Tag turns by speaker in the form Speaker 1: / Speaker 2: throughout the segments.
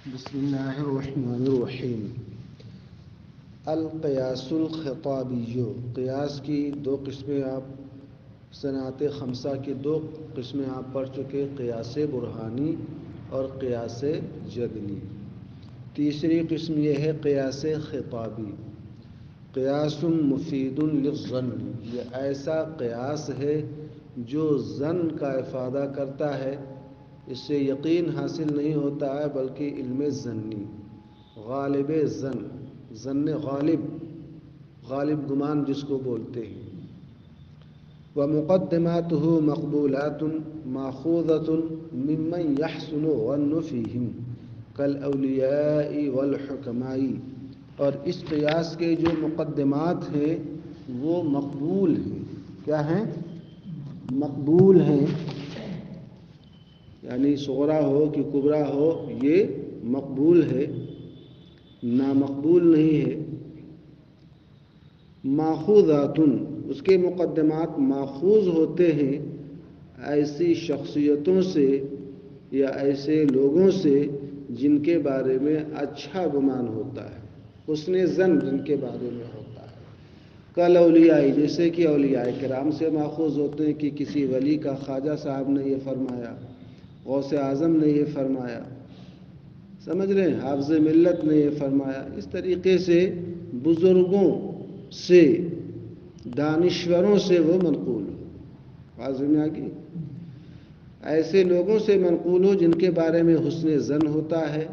Speaker 1: بسم اللہ الرحمن الرحیم۔ القیاس الخطابی، قیاس کی دو قسمیں آپ صنعت خمسہ کی دو قسمیں آپ پڑھ چکے، قیاس برہانی اور قیاس جدلی۔ تیسری قسم یہ ہے قیاس خطابی۔ قیاس مفید للظن، یہ ایسا قیاس ہے جو ظن کا افادہ کرتا ہے، اس سے یقین حاصل نہیں ہوتا ہے بلکہ علم ظنی، غالب ظن، ظن غالب گمان جس کو بولتے ہیں۔ ومقدماته مقبولات ماخوذة ممن يحسن الظن فيهم كالاولیاء والحکماء، اور اس قیاس کے جو مقدمات ہیں وہ مقبول ہیں۔ کیا ہیں؟ مقبول ہیں، یعنی صغرا ہو کہ کبرا ہو، یہ مقبول ہے، نامقبول نہیں ہے۔ ماخوذات، اس کے مقدمات ماخوذ ہوتے ہیں ایسی شخصیتوں سے یا ایسے لوگوں سے جن کے بارے میں اچھا گمان ہوتا ہے، حسن ظن جن کے بارے میں ہوتا ہے۔ کل اولیاء، جیسے کہ اولیاء کرام سے ماخوذ ہوتے ہیں کہ کسی ولی کا خواجہ صاحب نے یہ فرمایا، غوث اعظم نے یہ فرمایا، سمجھ رہے ہیں، حافظ ملت نے یہ فرمایا۔ اس طریقے سے بزرگوں سے، دانشوروں سے وہ منقول ہو، واضح میں آگی، ایسے لوگوں سے منقول ہو جن کے بارے میں حسن ظن ہوتا ہے،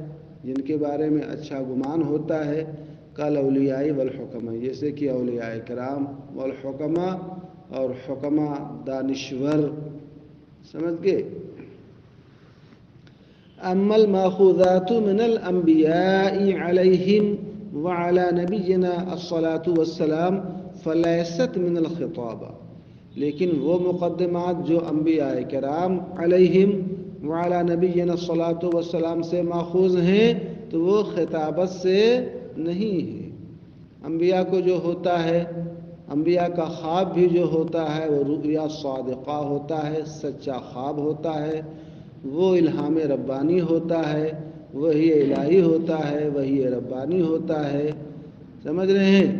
Speaker 1: جن کے بارے میں اچھا گمان ہوتا ہے۔ کل اولیاء والحکماء، جیسے کہ اولیاء کرام والحکماء، اور حکماء دانشور، سمجھ گئے۔ اما الماخوذات من الانبیاء علیہم وعلی نبینا الصلاة والسلام فلیست من الخطاب، لیکن وہ مقدمات جو انبیاء کرام علیہم وعلی نبینا الصلاة والسلام سے ماخوذ ہیں تو وہ خطابت سے نہیں ہے۔ انبیاء کو جو ہوتا ہے، انبیاء کا خواب بھی جو ہوتا ہے وہ رؤیا صادقہ ہوتا ہے، سچا خواب ہوتا ہے، وہ الہام ربانی ہوتا ہے، وحی الہی ہوتا ہے، وحی ربانی ہوتا ہے، سمجھ رہے ہیں،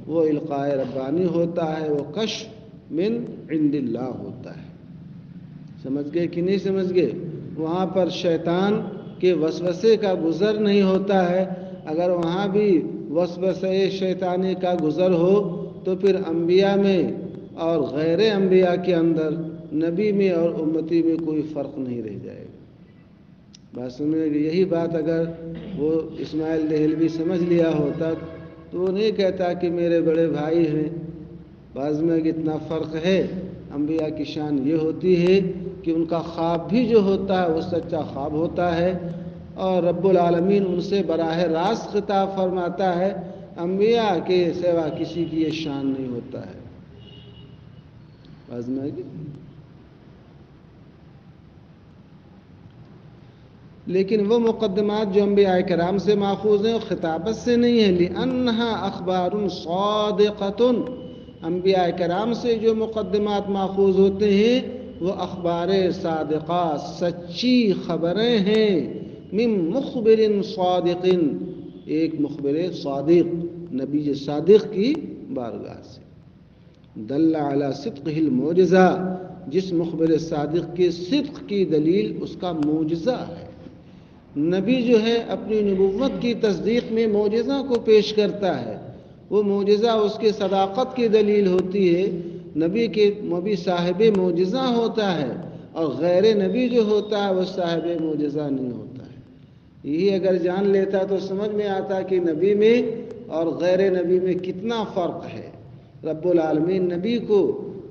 Speaker 1: وہ القاء ربانی ہوتا ہے، وہ کشف من عند اللہ ہوتا ہے۔ سمجھ گئے کہ نہیں سمجھ گئے؟ وہاں پر شیطان کے وسوسے کا گزر نہیں ہوتا ہے۔ اگر وہاں بھی وسوسے شیطانی کا گزر ہو تو پھر انبیاء میں اور غیر انبیاء کے اندر، نبی میں اور امتی میں کوئی فرق نہیں رہ جائے گا۔ بات سمجھے گی؟ یہی بات اگر وہ اسماعیل دہلوی سمجھ لیا ہوتا تو وہ نہیں کہتا کہ میرے بڑے بھائی ہیں، بعض میں اتنا فرق ہے۔ انبیاء کی شان یہ ہوتی ہے کہ ان کا خواب بھی جو ہوتا ہے وہ سچا خواب ہوتا ہے، اور رب العالمین ان سے براہ راست خطاب فرماتا ہے، انبیاء کے سوا کسی کی یہ شان نہیں ہوتا ہے۔ بعض میں لیکن وہ مقدمات جو انبیاء کرام سے ماخوذ ہیں وہ خطابت سے نہیں ہے، لِأَنَّهَا أَخْبَارٌ صَادِقَةٌ، انبیاء کرام سے جو مقدمات ماخوذ ہوتے ہیں وہ اخبار صادقہ، سچی خبریں ہیں، من مخبر صادق، ایک مخبر صادق، نبی صادق کی بارگاہ سے۔ دل علی صدقہ المعجزہ، جس مخبر صادق کے صدق کی دلیل اس کا معجزہ ہے۔ نبی جو ہے اپنی نبوت کی تصدیق میں معجزہ کو پیش کرتا ہے، وہ معجزہ اس کے صداقت کی دلیل ہوتی ہے۔ نبی صاحب معجزہ ہوتا ہے، اور غیر نبی جو ہوتا ہے وہ صاحب معجزہ نہیں ہوتا ہے۔ یہی اگر جان لیتا تو سمجھ میں آتا کہ نبی میں اور غیر نبی میں کتنا فرق ہے۔ رب العالمین نبی کو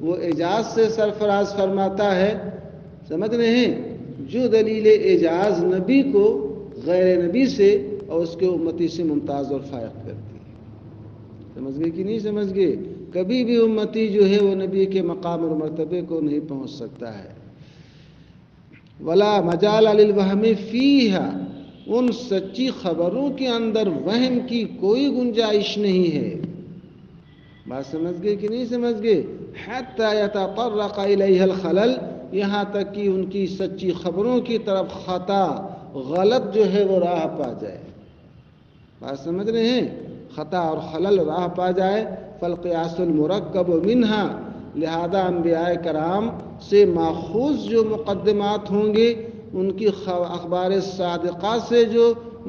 Speaker 1: وہ اعجاز سے سرفراز فرماتا ہے، سمجھ رہے ہیں، جو دلیل اعجاز نبی کو غیر نبی سے اور اس کے امتی سے ممتاز اور فائق کرتی ہے۔ سمجھ گئے کہ نہیں سمجھ گئے؟ کبھی بھی امتی جو ہے وہ نبی کے مقام اور مرتبے کو نہیں پہنچ سکتا ہے۔ ولا مجال للوہم فیہا، ان سچی خبروں کے اندر وہم کی کوئی گنجائش نہیں ہے۔ بات سمجھ گئے کہ نہیں سمجھ گئے؟ حتی یتطرق الیہ الخلل، یہاں تک کہ ان کی سچی خبروں کی طرف خطا غلط جو ہے وہ راہ پا جائے. بات سمجھ رہے ہیں؟ خطا اور خلل راہ پا جائے. فالقیاس المرکب منہا، لہذا انبیاء کرام سے ماخوذ جو مقدمات ہوں گے، ان کی اخبار صادقہ سے جو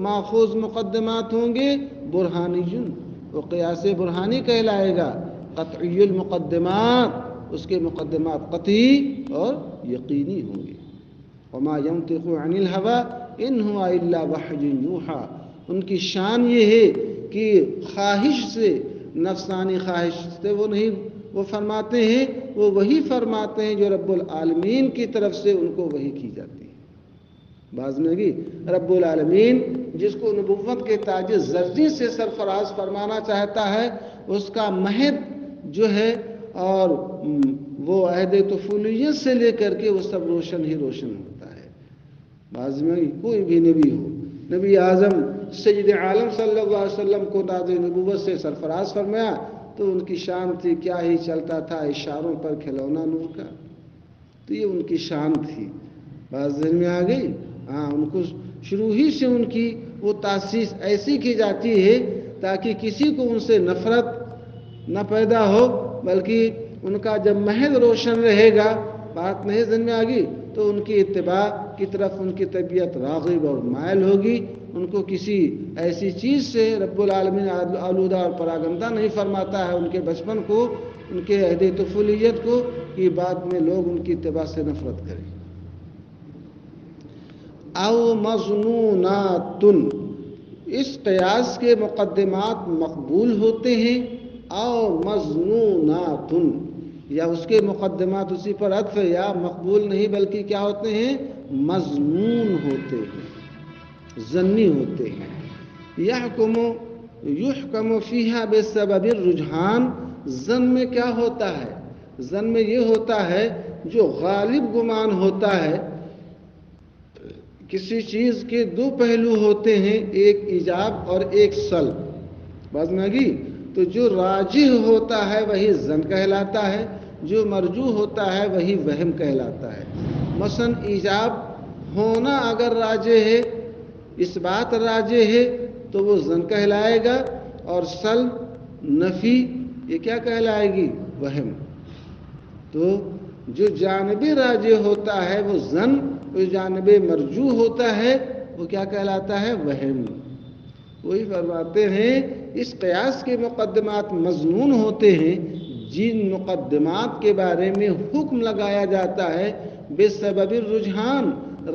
Speaker 1: ماخوذ مقدمات ہوں گے، برہانی جن، وہ قیاس برہانی کہلائے گا. قطعی المقدمات، اس کے مقدمات قطعی اور یقینی ہوں گے. وما ينطق عن الهوى ان هو الا وحی یوحی. ان کی شان یہ ہے کہ خواہش سے، نفسانی خواہش سے وہ فرماتے ہیں، وہ وہی فرماتے ہیں جو رب العالمین کی طرف سے ان کو وحی کی جاتی ہے. بعض میں بھی رب العالمین جس کو نبوت کے تاج زرزی سے سرفراز فرمانا چاہتا ہے، اس کا مہد جو ہے اور وہ عہد طفولیت سے لے کر کے وہ سب روشن ہی روشن ہوتا ہے. بعض میں کوئی بھی نبی ہو، نبی اعظم سید عالم صلی اللہ علیہ وسلم کو تاج نبوت سے سرفراز فرمایا تو ان کی شان تھی، کیا ہی چلتا تھا اشاروں پر کھلونا نور کا. تو یہ ان کی شان تھی. بعض ذہن میں آ گئی. ہاں، ان کو شروع ہی سے ان کی وہ تاسیس ایسی کی جاتی ہے تاکہ کسی کو ان سے نفرت نہ پیدا ہو، بلکہ ان کا جب مہد روشن رہے گا، بات نہیں ذہن میں آ گئی، تو ان کی اتباع کی طرف ان کی طبیعت راغب اور مائل ہوگی. ان کو کسی ایسی چیز سے رب العالمین آلودہ اور پراگندہ نہیں فرماتا ہے ان کے بچپن کو، ان کے عہد طفولیت کو، کہ بعد میں لوگ ان کی اتباع سے نفرت کریں. او مظنونات، اس قیاس کے مقدمات مقبول ہوتے ہیں. او مظنونات، یا اس کے مقدمات اسی پر عطف ہے، یا مقبول نہیں بلکہ کیا ہوتے ہیں؟ مظنون ہوتے ہیں، ظنی ہوتے ہیں. یحکم فیہا بسبب الرجحان، ظن میں کیا ہوتا ہے؟ ظن میں یہ ہوتا ہے جو غالب گمان ہوتا ہے. کسی چیز کے دو پہلو ہوتے ہیں، ایک ایجاب اور ایک سلب. بات میں گی؟ تو جو راجح ہوتا ہے وہی ظن کہلاتا ہے، جو مرجوح ہوتا ہے وہی وہم کہلاتا ہے. مثلا ایجاب ہونا اگر راجح ہے، اس بات راجح ہے تو وہ ظن کہلائے گا، اور سلب نفی یہ کیا کہلائے گی؟ وہم. تو جو جانب راجح ہوتا ہے وہ ظن، جو جانب مرجوح ہوتا ہے وہ کیا کہلاتا ہے؟ وہم. وہی فرماتے ہیں اس قیاس کے مقدمات مظنون ہوتے ہیں جن مقدمات کے بارے میں حکم لگایا جاتا ہے بسبب الرجحان،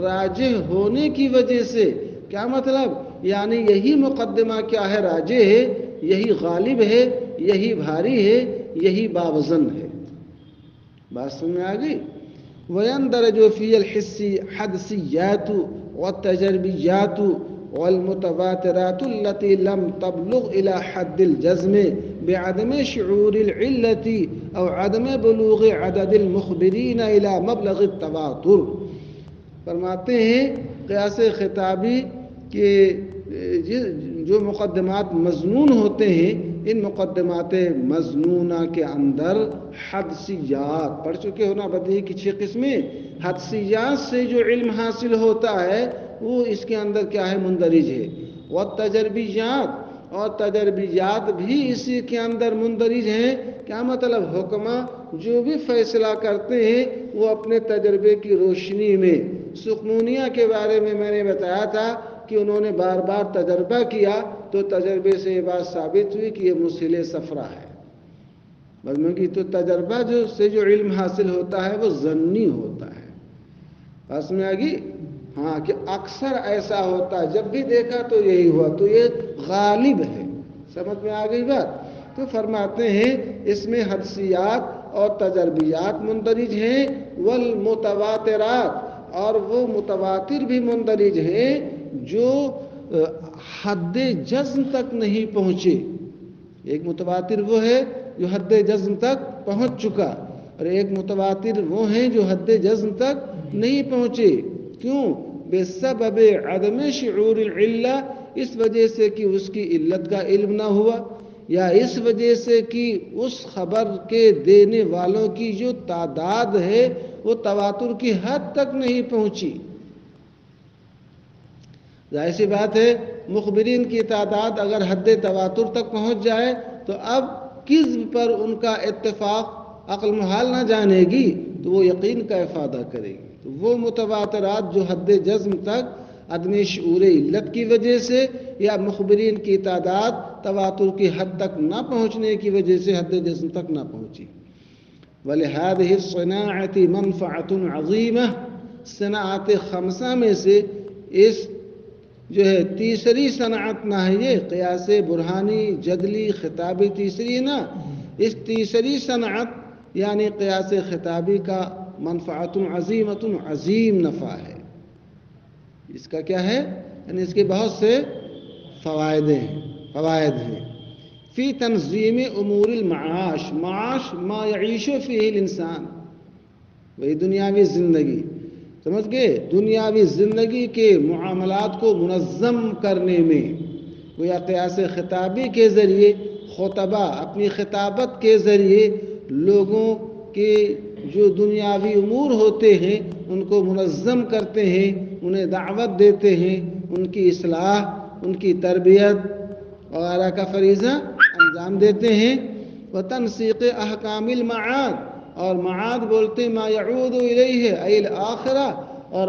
Speaker 1: راجح ہونے کی وجہ سے. کیا مطلب؟ یعنی یہی مقدمہ کیا ہے؟ راجح ہے، یہی غالب ہے، یہی بھاری ہے، یہی باوزن ہے. بات سمجھ میں آ گئی؟ وَيَنْدَرَجُ فِي الْحَدْثِيَّاتُ وَالتَّجْرِبِيَّاتُ والمتواترات التي لم تبلغ إلى حد الجزم بعدم شعور العلة أو عدم بلوغ عدد المخبرين إلى مبلغ التواتر. فرماتے ہیں قیاس خطابی کہ جو مقدمات مظنون ہوتے ہیں، ان مقدمات مظنونہ کے اندر حدثیات پڑھ چکے ہونا، بدیہی کی 6 قسمیں. حدثیات سے جو علم حاصل ہوتا ہے وہ اس کے اندر کیا ہے؟ مندرج ہے. والتجربیات، اور تجربیات بھی اسی کے اندر مندرج ہیں. کیا مطلب؟ حکمہ جو بھی فیصلہ کرتے ہیں وہ اپنے تجربے کی روشنی میں. سقمونیہ کے بارے میں نے بتایا تھا کہ انہوں نے بار بار تجربہ کیا تو تجربے سے یہ بات ثابت ہوئی کہ یہ مسئلہ صفرا ہے. بلکہ تو تجربہ سے جو علم حاصل ہوتا ہے وہ ظنی ہوتا ہے. بس میں آگی؟ ہاں، کہ اکثر ایسا ہوتا ہے، جب بھی دیکھا تو یہی ہوا، تو یہ غالب ہے. سمجھ میں آ گئی بات؟ تو فرماتے ہیں اس میں حدثیات اور تجربیات مندرج ہیں. والمتواترات، اور وہ متواتر بھی مندرج ہیں جو حد جزم تک نہیں پہنچے. ایک متواتر وہ ہے جو حد جزم تک پہنچ چکا، اور ایک متواتر وہ ہیں جو حد جزم تک نہیں پہنچے. کیوں؟ بسبب عدم شعور العلہ، اس وجہ سے کہ اس کی علت کا علم نہ ہوا، یا اس وجہ سے کہ اس خبر کے دینے والوں کی جو تعداد ہے وہ تواتر کی حد تک نہیں پہنچی. ظاہر سی بات ہے مخبرین کی تعداد اگر حد تواتر تک پہنچ جائے تو اب کذب پر ان کا اتفاق عقل محال نہ جانے گی تو وہ یقین کا افادہ کرے گی. تو وہ متواترات جو حد جزم تک عدم شعور علت کی وجہ سے یا مخبرین کی تعداد تواتر کی حد تک نہ پہنچنے کی وجہ سے حد جزم تک نہ پہنچی. وَلِهَذِهِ الصِّنَاعَةِ مَنْفَعَةٌ عَظِيمَةٌ صنعت خمسہ میں سے اس جو ہے تیسری صنعت نہ ہے یہ قیاس برہانی جدلی خطابی تیسری نا اس تیسری صنعت یعنی قیاس خطابی کا منفعت عظیمت عظیم نفع ہے. اس کا کیا ہے یعنی اس کے بہت سے فوائد ہیں. فی تنظیم امور المعاش معاش ما یعیش فیہ الانسان وہی دنیاوی زندگی سمجھ گئے دنیاوی زندگی کے معاملات کو منظم کرنے میں گویا قیاس خطابی کے ذریعے خطبہ اپنی خطابت کے ذریعے لوگوں کے جو دنیاوی امور ہوتے ہیں ان کو منظم کرتے ہیں انہیں دعوت دیتے ہیں ان کی اصلاح ان کی تربیت وغیرہ کا فریضہ انجام دیتے ہیں. وتنسیق احکام المعاد اور معاد بولتے ما یعود الیہ ای الآخرہ اور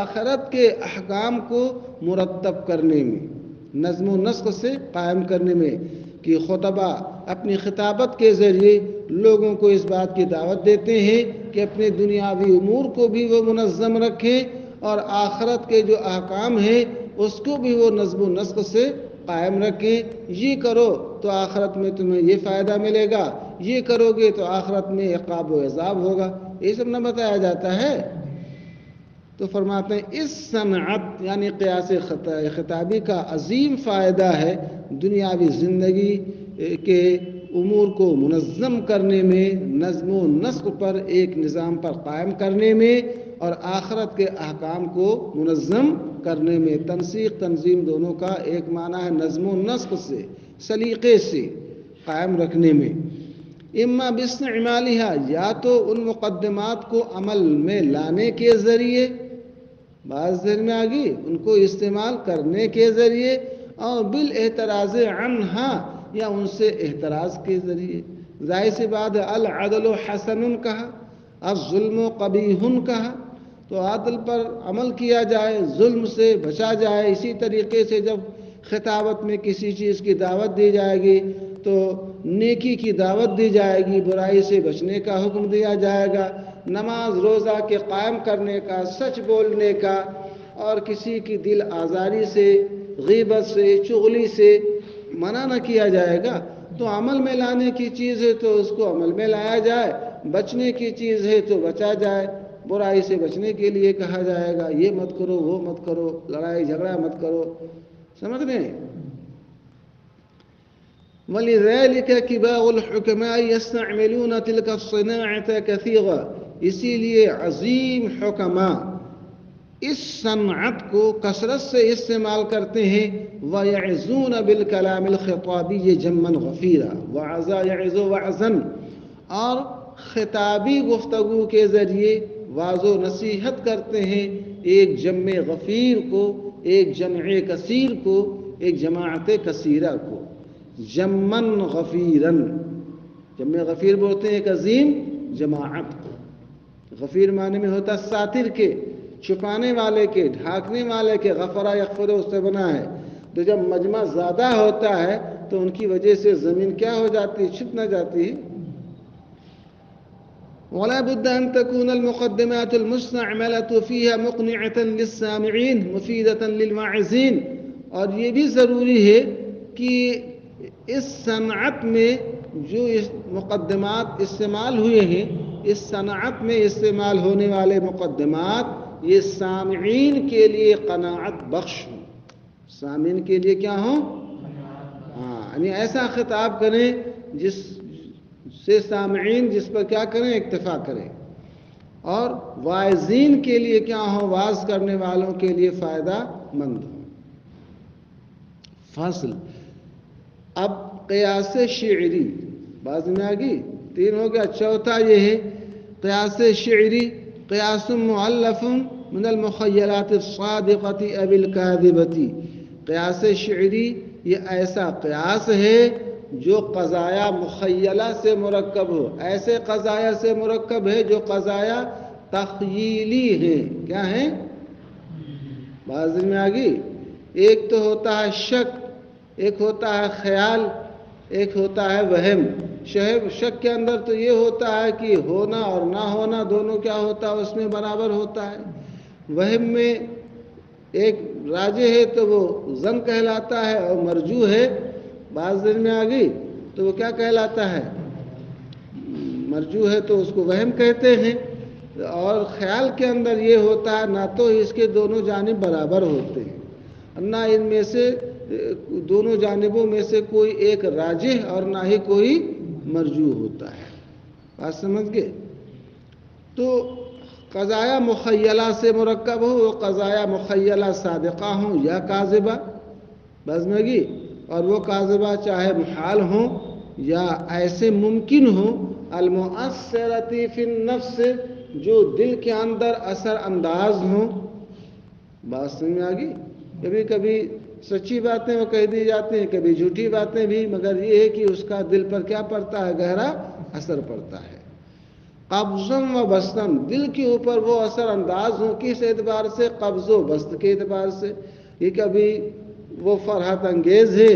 Speaker 1: آخرت کے احکام کو مرتب کرنے میں نظم و نسق سے قائم کرنے میں کہ خطبہ اپنی خطابت کے ذریعے لوگوں کو اس بات کی دعوت دیتے ہیں کہ اپنے دنیاوی امور کو بھی وہ منظم رکھیں اور آخرت کے جو احکام ہیں اس کو بھی وہ نظم و نسق سے قائم رکھیں. یہ کرو تو آخرت میں تمہیں یہ فائدہ ملے گا یہ کرو گے تو آخرت میں عقاب و عذاب ہوگا یہ سب نہ بتایا جاتا ہے. تو فرماتے ہیں اس صنعت یعنی قیاس خطابی کا عظیم فائدہ ہے دنیاوی زندگی کے امور کو منظم کرنے میں نظم و نسق پر ایک نظام پر قائم کرنے میں اور آخرت کے احکام کو منظم کرنے میں. تنسیق تنظیم دونوں کا ایک معنی ہے نظم و نسق سے سلیقے سے قائم رکھنے میں. اما باستعمالها یا تو ان مقدمات کو عمل میں لانے کے ذریعے بعض ذہن میں آگی ان کو استعمال کرنے کے ذریعے اور بالاعتراض عنہا یا ان سے احتراز کے ذریعے. ظاہر سی بات ہے العدل حسن کہا الظلم قبیح کہا تو عدل پر عمل کیا جائے ظلم سے بچا جائے. اسی طریقے سے جب خطابت میں کسی چیز کی دعوت دی جائے گی تو نیکی کی دعوت دی جائے گی برائی سے بچنے کا حکم دیا جائے گا. نماز روزہ کے قائم کرنے کا سچ بولنے کا اور کسی کی دل آزاری سے غیبت سے چغلی سے منع نہ کیا جائے گا. تو عمل میں لانے کی چیز ہے تو اس کو عمل میں لایا جائے بچنے کی چیز ہے تو بچا جائے برائی سے بچنے کے لیے کہا جائے گا یہ مت کرو وہ مت کرو لڑائی جھگڑا مت کرو. سمجھ رہے ہیں. وَلِذَلِكَ كِبَارُ الْحُكَمَاءِ يَسْتَعْمِلُونَ تِلْكَ الصِّنَاعَةَ كَثِيرًا اسی لیے عظیم حکماء اس صنعت کو کثرت سے استعمال کرتے ہیں. وَيَعِزُونَ بِالْكَلَامِ الْخِطَابِيِّ جَمًّا غَفِيرًا وَعَزَا يَعِزُ وَعْزًا اور خطابی گفتگو کے ذریعے واعظ و نصیحت کرتے ہیں ایک جمع غفیر کو ایک جمع کثیر کو ایک جماعت کثیرہ کو. جمن غفیرن جمع غفیر بولتے ہیں ایک عظیم جماعت کو. غفیر معنی میں ہوتا ساتر کے چھپانے والے کے ڈھانکنے والے کے غفرہ یغفر اس سے بنا ہے. تو جب مجمع زیادہ ہوتا ہے تو ان کی وجہ سے زمین کیا ہو جاتی ہے چھپ نہ جاتی ہے. ولا بد ان تكون المقدمات المستعملة فيها مقنعة للسامعين مفيدة للواعظين اور یہ بھی ضروری ہے کہ اس صنعت میں جو مقدمات استعمال ہوئے ہیں اس صنعت میں استعمال ہونے والے مقدمات یہ سامعین کے لیے قناعت بخش ہوں. سامعین کے لیے کیا ہوں یعنی ایسا خطاب کریں جس سے سامعین جس پر کیا کریں اکتفا کریں اور واعظین کے لیے کیا ہوں واعظ کرنے والوں کے لیے فائدہ مند ہوں. فصل اب قیاس شعری بعض میں آگی تین ہو گیا. چوتھا یہ ہے قیاس شعری قیاس معلف من المخیلات الصادقة اب الکاذبة، قیاس شعری یہ ایسا قیاس ہے جو قضایا مخیلہ سے مرکب ہو، ایسے قضایا سے مرکب ہے جو قضایا تخییلی ہیں. کیا ہیں؟ بازی میں آگئی. ایک تو ہوتا ہے شک، ایک ہوتا ہے خیال، ایک ہوتا ہے وہم. شک کے اندر تو یہ ہوتا ہے کہ ہونا اور نہ ہونا دونوں کیا ہوتا ہے، اس میں برابر ہوتا ہے. وہم میں ایک راجح ہے تو وہ ظن کہلاتا ہے، اور مرجوح ہے بعض دن میں آ گئی تو وہ کیا کہلاتا ہے؟ مرجوح ہے تو اس کو وہم کہتے ہیں. اور خیال کے اندر یہ ہوتا ہے نہ تو اس کے دونوں جانب برابر ہوتے ہیں، نہ ان میں سے دونوں جانبوں میں سے کوئی ایک راجح اور نہ ہی کوئی مرجوح ہوتا ہے. بات سمجھ گئے؟ تو قضایا مخیلہ سے مرکب ہو، وہ قضایا مخیلہ صادقہ ہوں یا کاذبہ، بس میں گی. اور وہ کاذبہ چاہے محال ہوں یا ایسے ممکن ہوں المؤثرۃ فی النفس، جو دل کے اندر اثر انداز ہوں. بات سمجھ میں آگئی؟ کبھی کبھی سچی باتیں وہ کہہ دی جاتی ہیں، کبھی جھوٹی باتیں بھی، مگر یہ ہے کہ اس کا دل پر کیا پڑتا ہے؟ گہرا اثر پڑتا ہے. قبضاً و بسطاً، دل کے اوپر وہ اثر انداز ہوں. کس اعتبار سے؟ قبض و بسط کے اعتبار سے. یہ کبھی وہ فرحت انگیز ہے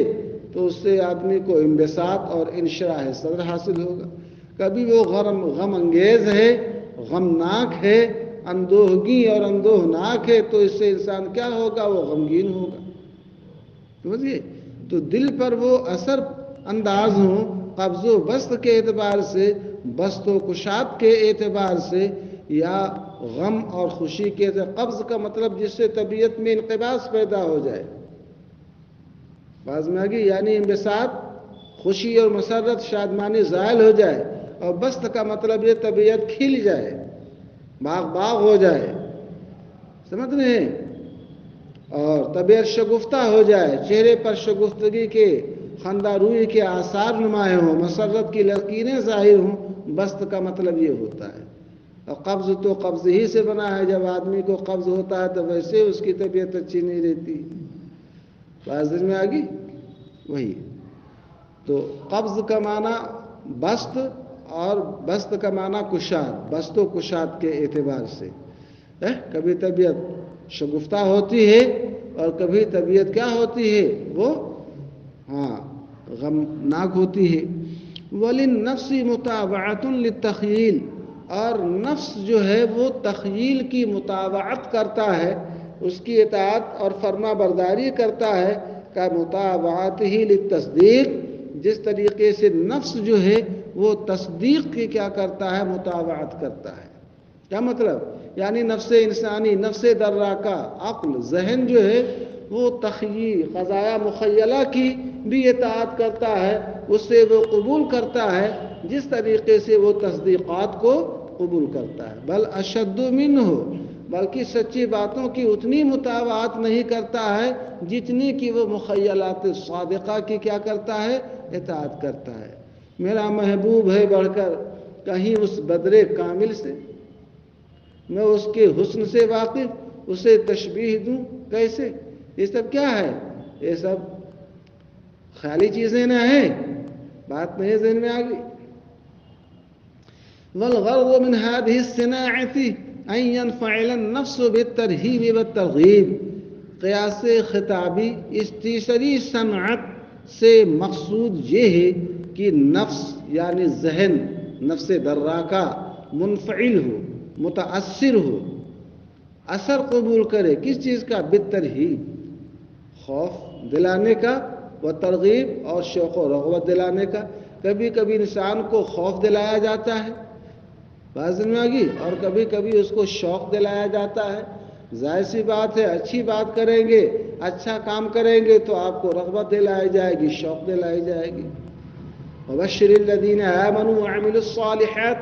Speaker 1: تو اس سے آدمی کو انبساط اور انشراح صدر حاصل ہوگا. کبھی وہ غم انگیز ہے، غمناک ہے، اندوہگی اور اندوہناک ہے تو اس سے انسان کیا ہوگا؟ وہ غمگین ہوگا. سمجھئے؟ تو دل پر وہ اثر انداز ہوں قبض و بسط کے اعتبار سے، بسط و کشاد کے اعتبار سے، یا غم اور خوشی کے اعتبار. قبض کا مطلب جس سے طبیعت میں انقباض پیدا ہو جائے، بعض میں آگئی، یعنی انبساط، خوشی اور مسرت، شادمانی زائل ہو جائے. اور بسط کا مطلب یہ طبیعت کھل جائے، باغ ہو جائے. سمجھ رہے ہیں؟ اور طبیعت شگفتہ ہو جائے، چہرے پر شگفتگی کے، خندہ روئی کے آثار نمایاں ہوں، مسرت کی لکیریں ظاہر ہوں. بسط کا مطلب یہ ہوتا ہے. اور قبض تو قبض ہی سے بنا ہے. جب آدمی کو قبض ہوتا ہے تو ویسے اس کی طبیعت اچھی نہیں رہتی. واضح میں آگئی؟ وہی تو قبض کا معنی بسط، اور بسط کا معنی کشاد، بسط و کشاد کے اعتبار سے. کبھی طبیعت شگفتہ ہوتی ہے اور کبھی طبیعت کیا ہوتی ہے؟ وہ غمناک ہوتی ہے. وَلِلنَّفْسِ مُتَابَعَةٌ لِلتَّخْيِيلِ، اور نفس جو ہے وہ تخیل کی متابعت کرتا ہے، اس کی اطاعت اور فرما برداری کرتا ہے. کا متابعت ہی للتصدیق، جس طریقے سے نفس جو ہے وہ تصدیق کی کیا کرتا ہے؟ متابعت کرتا ہے. کیا مطلب؟ یعنی نفس انسانی، نفس دراکہ، عقل، ذہن جو ہے وہ تخیل، قضایا مخیلہ کی بھی اطاعت کرتا ہے، اس سے وہ قبول کرتا ہے جس طریقے سے وہ تصدیقات کو قبول کرتا ہے. بل اشد منہ، بلکہ سچی باتوں کی اتنی متابعت نہیں کرتا ہے جتنی کہ وہ مخیلات صادقہ کی کیا کرتا ہے؟ اطاعت کرتا ہے. میرا محبوب ہے بڑھ کر کہیں اس بدر کامل سے، میں اس کے حسن سے واقف، اسے تشبیہ دوں کیسے؟ یہ سب کیا ہے؟ یہ سب خالی چیزیں نہ ہیں. بات نہیں ذہن میں آ گئی؟ والغرض من هذه الصناعة أن ينفعل النفس بالترهيب والترغيب. قیاس خطابی اس تیسری صنعت سے مقصود یہ ہے کہ نفس یعنی ذہن، نفس دراکہ منفعل ہو، متاثر ہو، اثر قبول کرے. کس چیز کا؟ بالترہیب، خوف دلانے کا، و ترغیب اور شوق و رغبت دلانے کا. کبھی کبھی انسان کو خوف دلایا جاتا ہے، بات میں آگئی، اور کبھی کبھی اس کو شوق دلایا جاتا ہے. ظاہر سی بات ہے، اچھی بات کریں گے، اچھا کام کریں گے تو آپ کو رغبت دلائی جائے گی، شوق دلائی جائے گی. وبشر الذین آمنوا وعملوا الصالحات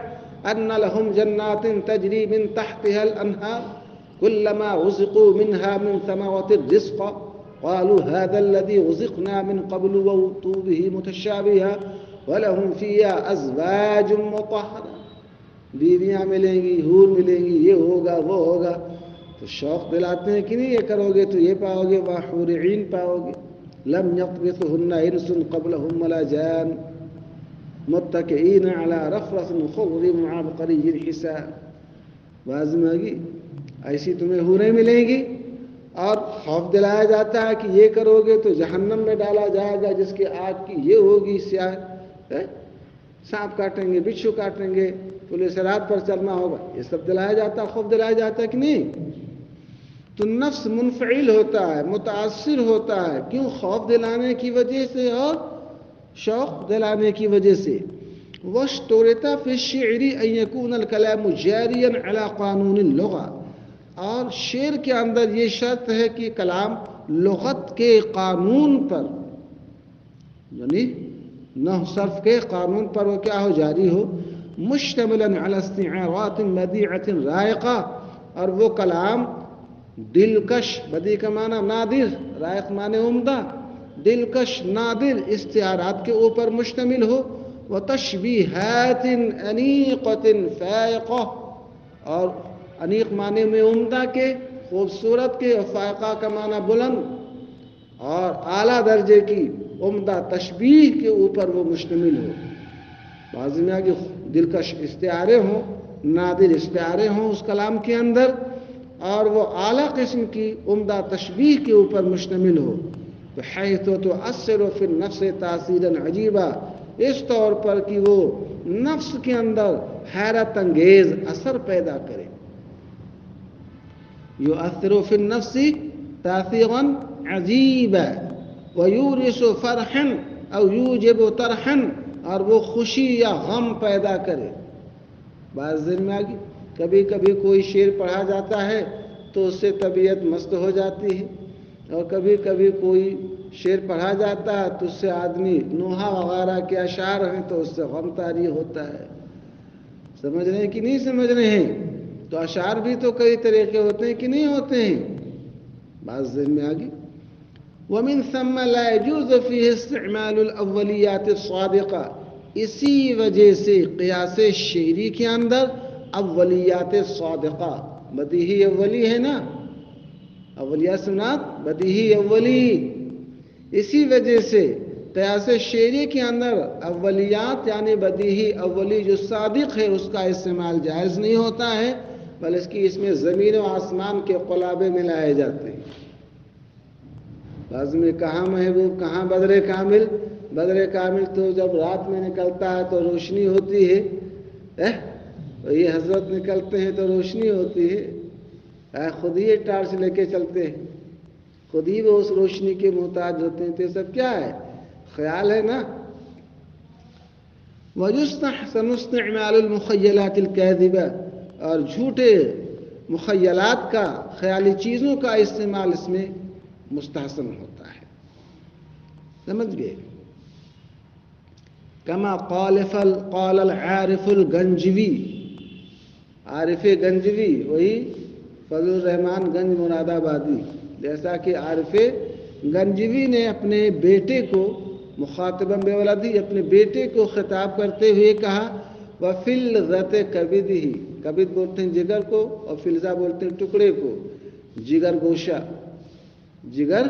Speaker 1: ان لهم جنات تجری من تحتها الانہار كلما رزقوا منها من ثمرة الرزق قالوا هذا الذي رزقنا من قبل وأتوا به متشابها ولهم فيها ازواج مطہرہ. بیویاں ملیں گی، حور ملیں گی، یہ ہوگا وہ ہوگا. تو شوق دلاتے ہیں کہ نہیں یہ کرو گے تو یہ پاؤ گے، وحور عین پاؤ گے، لم یطمثہن انس قبلہم ولا جان متکئین علی رفرف خضر عبقری حسان. بعض میں آگی ایسی تمہیں حوریں ملیں گی اور خوف دلایا جاتا ہے کہ یہ کرو گے تو جہنم میں ڈالا جائے گا جس کی آگ کی یہ ہوگی سیاہ، سانپ کاٹیں گے، بچھو کاٹیں گے، پولیس رات پر چلنا ہوگا، یہ سب دلایا جاتا ہے، خوف دلایا جاتا ہے کہ نہیں؟ تو نفس منفعل ہوتا ہے، متاثر ہوتا ہے، کیوں؟ خوف دلانے کی وجہ سے اور شوق دلانے کی وجہ سے. واشترط فی الشعر ان یکون الکلام جاریا علی قانون اللغہ، اور شعر کے اندر یہ شرط ہے کہ کلام لغت کے قانون پر، یعنی نحو صرف کے قانون پر وہ کیا ہو، جاری ہو. مشتملا علی استعارات بدیعۃ رائقہ، اور وہ کلام دلکش، بدیع کا معنی نادر، رائق معنی عمدہ، دلکش نادر استعارات کے اوپر مشتمل ہو. وتشبیہات انیقۃ فائقہ، اور انیق معنی میں عمدہ کے، خوبصورت کے، اور فائقہ کا معنی بلند اور اعلیٰ درجے کی عمدہ تشبیہ کے اوپر وہ مشتمل ہو. بعض میں کہ دلکش استعارے ہوں، نادر استعارے ہوں اس کلام کے اندر، اور وہ اعلیٰ قسم کی عمدہ تشبیہ کے اوپر مشتمل ہو. بحیث تؤثر فی النفس تاثیرا عجیبا، اس طور پر کہ وہ نفس کے اندر حیرت انگیز اثر پیدا کرے. یؤثر فی النفس تاثیرا عجیبا ویورث فرحا او یوجب طرحا، اور وہ خوشی یا غم پیدا کرے. بعض دن میں آگی کبھی کبھی کوئی شعر پڑھا جاتا ہے تو اس سے طبیعت مست ہو جاتی ہے، اور کبھی کبھی کوئی شعر پڑھا جاتا ہے تو اس سے آدمی نوحہ وغیرہ کے اشعار ہیں تو اس سے غم طاری ہوتا ہے. سمجھ رہے ہیں کہ نہیں سمجھ رہے ہیں؟ تو اشعار بھی تو کئی طریقے ہوتے ہیں کہ نہیں ہوتے ہیں. بعض ذہن میں آگی ومن ثم لا يجوز فيه استعمال الاولیات الصادقہ، اسی وجہ سے قیاس شعری کے اندر اولیات صادقہ، بدیہی اولی ہے نا، اولیات سنات بدیہی اولی، اسی وجہ سے قیاس شعری کے اندر اولیات یعنی بدیہی اولی جو صادق ہے اس کا استعمال جائز نہیں ہوتا ہے، بلکہ اس میں زمین و آسمان کے قلابے ملائے جاتے ہیں. بعض میں کہاں محبوب، کہاں بدر کامل. بدر کامل تو جب رات میں نکلتا ہے تو روشنی ہوتی ہے، یہ حضرت نکلتے ہیں تو روشنی ہوتی ہے، خود ہی ٹارچ لے کے چلتے ہیں، خود ہی وہ اس روشنی کے محتاج ہوتے ہیں. تو یہ سب کیا ہے؟ خیال ہے نا. وَيُسْتَحْسَنُ اسْتِعْمَالُ الْمُخَيَّلَاتِ الْكَاذِبَةِ، اور جھوٹے مخیلات کا، خیالی چیزوں کا استعمال اس میں مستحسن ہوتا ہے. سمجھ گئے؟ کما قال العارف الگنجوی، عارف گنجوی وہی فضل الرحمن گنج مراد آبادی، جیسا کہ عارف گنجوی نے اپنے بیٹے کو مخاطباً بے ولدی، اپنے بیٹے کو خطاب کرتے ہوئے کہا وَفِلْغَتِ كَبِدِهِ، کبد بولتے ہیں جگر کو، اور فلزہ بولتے ہیں ٹکڑے کو، جگر گوشہ، جگر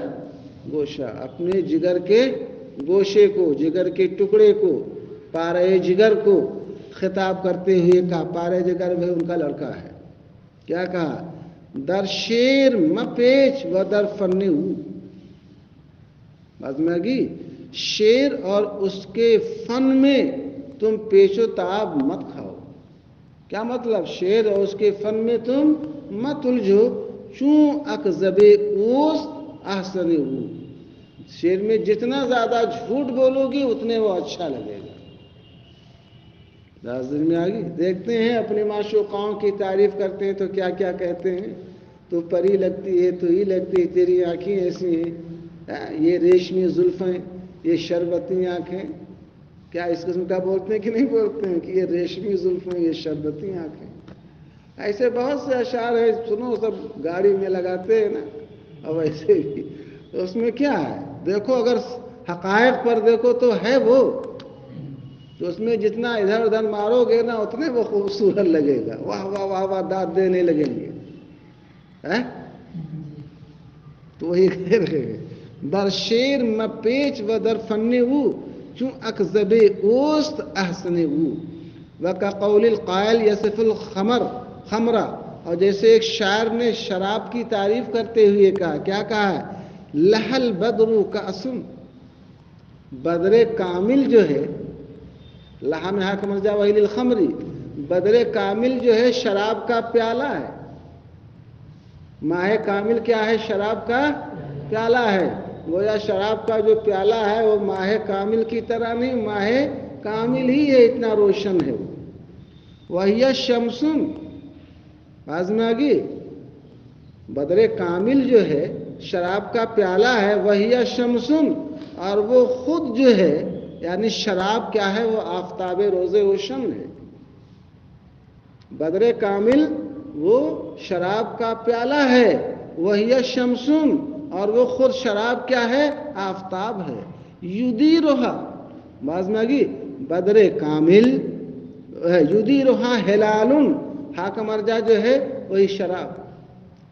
Speaker 1: گوشہ، اپنے جگر کے گوشے کو، جگر کے ٹکڑے کو، پارے جگر کو خطاب کرتے ہوئے کہا، پارے جگر بھی ان کا لڑکا ہے. کیا کہا؟ در شیر مپیچ و در فن او، بات میں آگی شیر اور اس کے فن میں تم پیچ و تاب مت کھاؤ. کیا مطلب؟ شیر اور اس کے فن میں تم مت الجھو، چون اکذب اوست احسن او، شیر میں جتنا زیادہ جھوٹ بولو گی اتنے وہ اچھا لگے گا. دن میں آگی دیکھتے ہیں اپنے معشوقاؤں کی تعریف کرتے ہیں تو کیا کیا کہتے ہیں، تو پری لگتی ہے، تو ہی لگتی ہے، تیری آنکھیں ایسی ہیں، یہ ریشمی زلفیں، یہ شربتی آنکھیں. کیا اس قسم کا بولتے ہیں کہ نہیں بولتے ہیں کہ یہ ریشمی زلفیں، یہ شربتی آنکھیں؟ ایسے بہت سے اشعار ہیں، سنو، سب گاڑی میں لگاتے ہیں نا. اب ایسے ہی اس میں کیا ہے؟ دیکھو، اگر حقائق پر دیکھو تو ہے وہ، تو اس میں جتنا ادھر ادھر مارو گے نا اتنے وہ خوبصورت لگے گا، واہ واہ واہ واہ داد دینے لگیں گے. تو وہی کہہ رہے ہیں در شیر مپیچ و در فن او چون اکذب اوست احسن او وکا قول القائل یصف الخمر خمرہ، اور جیسے ایک شاعر نے شراب کی تعریف کرتے ہوئے کہا، کیا کہا ہے؟ لہل بدر کاسم، بدر کامل جو ہے، لہا میں حق مرجع وحیل الخمری، بدر کامل جو ہے شراب کا پیالہ ہے. ماہ کامل کیا ہے؟ شراب کا پیالہ ہے. گویا شراب کا جو پیالہ ہے وہ ماہ کامل کی طرح نہیں، ماہ کامل ہی ہے، اتنا روشن ہے وہ. وہی شمسن، باز میں آگی، بدر کامل جو ہے شراب کا پیالہ ہے، وہی شمسن، اور وہ خود جو ہے یعنی شراب کیا ہے؟ وہ آفتاب روز روشن ہے. بدر کامل وہ شراب کا پیالہ ہے، وہی شمسن، اور وہ خود شراب کیا ہے؟ آفتاب ہے. یدیرہا، باز میں آگی، بدر کامل یدیرہا ہلالن، ہا کا مرجع جو ہے وہی شراب،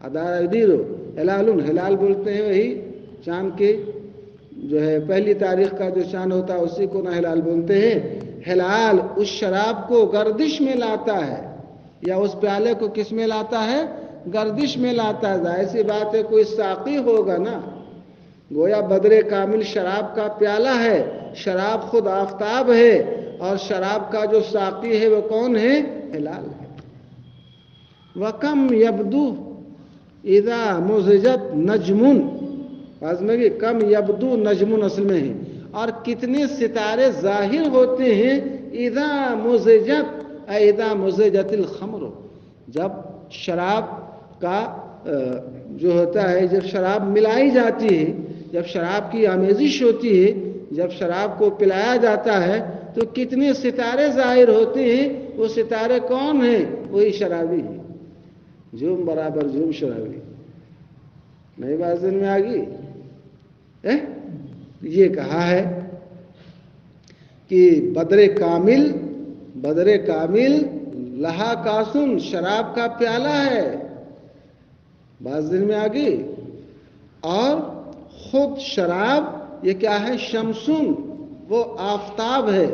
Speaker 1: ادارہ یدیرو ہلالن، ہلال بولتے ہیں وہی چاند کے جو ہے پہلی تاریخ کا جو چاند ہوتا ہے اسی کو نہ ہلال بولتے ہیں. ہلال اس شراب کو گردش میں لاتا ہے، یا اس پیالے کو کس میں لاتا ہے؟ گردش میں لاتا ہے. ظاہر سی بات ہے کوئی ساقی ہوگا نا. گویا بدر کامل شراب کا پیالہ ہے، شراب خود آفتاب ہے، اور شراب کا جو ساقی ہے وہ کون ہے؟ ہلال ہے. وَكَمْ يَبْدُو اِذَا مُزِجَتْ نَجْمٌ، باز میں کہ کم یبدو نجم اصل میں ہے، اور کتنے ستارے ظاہر ہوتے ہیں، اذا مزجت اذا مزجت الخمر، جب شراب کا جو ہوتا ہے، جب شراب ملائی جاتی ہے، جب شراب کی آمیزش ہوتی ہے، جب شراب کو پلایا جاتا ہے تو کتنے ستارے ظاہر ہوتے ہیں. وہ ستارے کون ہیں؟ وہی شرابی ہیں. جوم برابر جوم شرابی. نئی بات دن میں آگئی. یہ کہا ہے کہ بدر کامل لہا کاسن، شراب کا پیالہ ہے. بعض دن میں آگئی. اور خود شراب یہ کیا ہے؟ شمسن، وہ آفتاب ہے.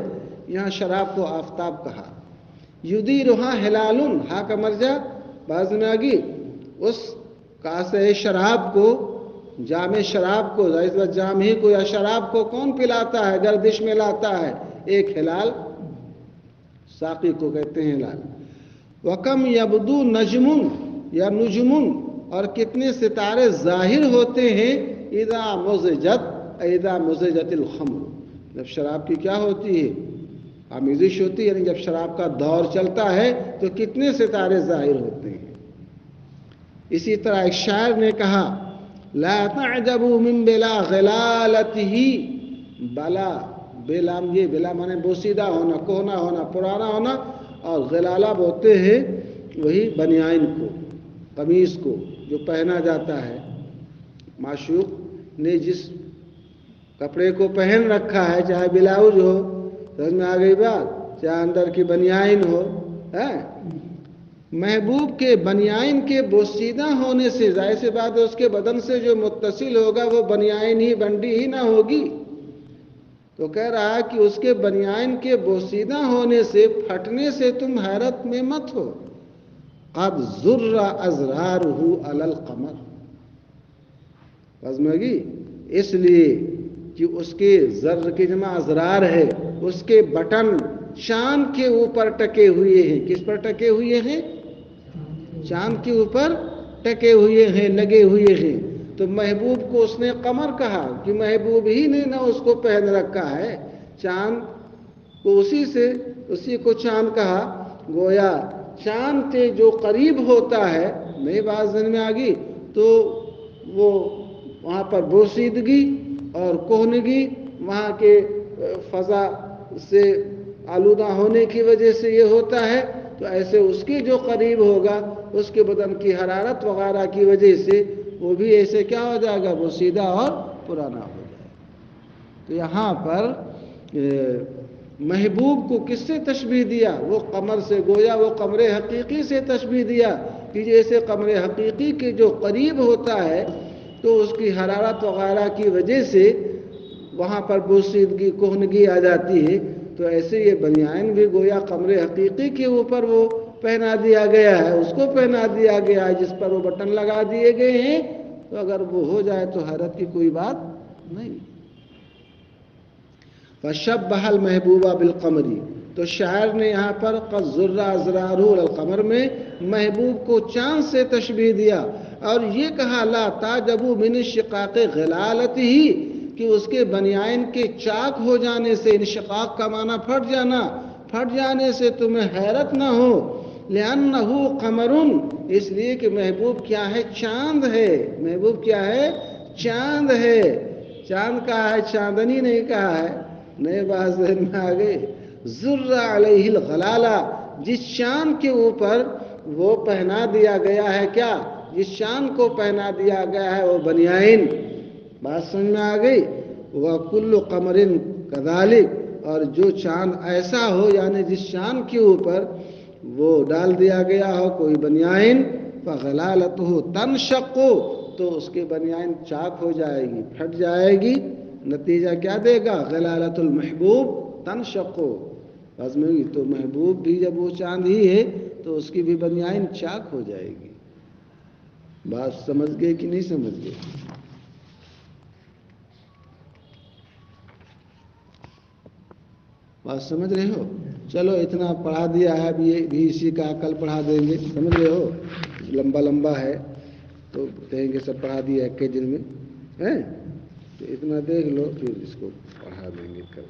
Speaker 1: یہاں شراب کو آفتاب کہا. یدیرہا ہلالن، ہا کا مرجع بعض میں آگئی. اس کاسے شراب کو، جام شراب کو، جام ہی کو یا شراب کو کون پلاتا ہے؟ گردش میں لاتا ہے ایک ہلال، ساقی کو کہتے ہیں ہلال. وَكَمْ يَبْدُو نَجْمٌ یا نجمن، اور کتنے ستارے ظاہر ہوتے ہیں، اذا مزجت الخمر، جب شراب کی کیا ہوتی ہے؟ آمیزش ہوتی ہے، یعنی جب شراب کا دور چلتا ہے تو کتنے ستارے ظاہر ہوتے ہیں. اسی طرح ایک شاعر نے کہا، لا تعجبوا من بلا غلالته، بلا بلام، یہ بلا مانے بوسیدہ ہونا، کوہنا ہونا، پرانا ہونا، اور غلالہ بولتے ہیں وہی بنیان کو، قمیص کو جو پہنا جاتا ہے. معشوق نے جس کپڑے کو پہن رکھا ہے، چاہے بلاؤز ہو، سمجھ میں آ گئی بات، چاہے اندر کی بنیان ہو، محبوب کے بنیان کے بوسیدہ ہونے سے ظاہر سی بات ہے اس کے بدن سے جو متصل ہوگا وہ بنیان ہی، بنڈی ہی نہ ہوگی. تو کہہ رہا کہ اس کے بنیان کے بوسیدہ ہونے سے، پھٹنے سے تم حیرت میں مت ہو. قد ذر ازرارہ علی القمر، بزمگی، اس لیے کہ اس کے ذر کی جمع ازرار ہے، اس کے بٹن چاند کے اوپر ٹکے ہوئے ہیں. کس پر ٹکے ہوئے ہیں؟ چاند کے اوپر ٹکے ہوئے ہیں، لگے ہوئے ہیں. تو محبوب کو اس نے قمر کہا کہ محبوب ہی نے نہ اس کو پہن رکھا ہے، چاند کو اسی کو چاند کہا. گویا چاند کے جو قریب ہوتا ہے، نئی بات ذہن میں آگئی، تو وہ وہاں پر بوسیدگی اور کوہنگی، وہاں کے فضا سے آلودہ ہونے کی وجہ سے یہ ہوتا ہے. تو ایسے اس کے جو قریب ہوگا، اس کے بدن کی حرارت وغیرہ کی وجہ سے وہ بھی ایسے کیا ہو جائے گا؟ وہ سیدھا اور پرانا ہو جائے گا. تو یہاں پر محبوب کو کس سے تشبیہ دیا؟ وہ قمر سے. گویا وہ قمر حقیقی سے تشبیہ دیا کہ جیسے قمر حقیقی کے جو قریب ہوتا ہے تو اس کی حرارت وغیرہ کی وجہ سے وہاں پر بوسیدگی کہنگی آ جاتی ہے، تو ایسے یہ بنیان بھی گویا قمر حقیقی کے اوپر وہ پہنا دیا گیا ہے، اس کو پہنا دیا گیا ہے جس پر وہ بٹن لگا دیے گئے ہیں، تو اگر وہ ہو جائے تو حیرت کی کوئی بات نہیں۔ فَشَبَّهَ الْمَحْبُوبَ بِالْقَمَرِ، تو شاعر نے یہاں پر قَدْ زُرَّ أَزْرَارُهُ عَلَى الْقَمَرِ میں محبوب کو چاند سے تشبیہ دیا، اور یہ کہا لا تعجبوا من انشقاق غلالتہ، کہ اس کے بنیان کے چاک ہو جانے سے، انشقاق کا معنی پھٹ جانا، پھٹ جانے سے تمہیں حیرت نہ ہو، لِأَنَّهُ قَمَرٌ، اس لیے کہ محبوب کیا ہے؟ چاند ہے۔ محبوب کیا ہے؟ چاند ہے۔ چاند کہا ہے، چاندنی نہیں کہا ہے، نئے بات ذہن میں آ گئی۔ ذُرَّ عَلَيْهِ الْغَلَالَ، جس چاند کے اوپر وہ پہنا دیا گیا ہے کیا؟ جس چاند کو پہنا دیا گیا ہے وہ بنیان، بات سمجھ میں آ گئی۔ وَكُلُّ قَمَرٍ كَذَلِكَ، اور جو چاند ایسا ہو، یعنی جس چاند کے اوپر وہ ڈال دیا گیا ہو کوئی بنیان، فَغَلَالَتُهُ تَنشَقُّ، تو اس کے بنیان چاک ہو جائے گی، پھٹ جائے گی، نتیجہ کیا دے گا؟ غلالت المحبوب تنشق، تو محبوب بھی جب وہ چاند ہی ہے تو اس کی بھی بنیان چاک ہو جائے گی۔ بات سمجھ گئے کہ نہیں سمجھ گئے؟ بات سمجھ رہے ہو؟ چلو اتنا پڑھا دیا ہے، اب یہ بھی اسی کا کل پڑھا دیں گے، سمجھ رہے ہو؟ لمبا لمبا ہے تو کہیں گے سب پڑھا دیا ایک کے دن میں، تو اتنا دیکھ لو پھر اس کو پڑھا دیں گے کل۔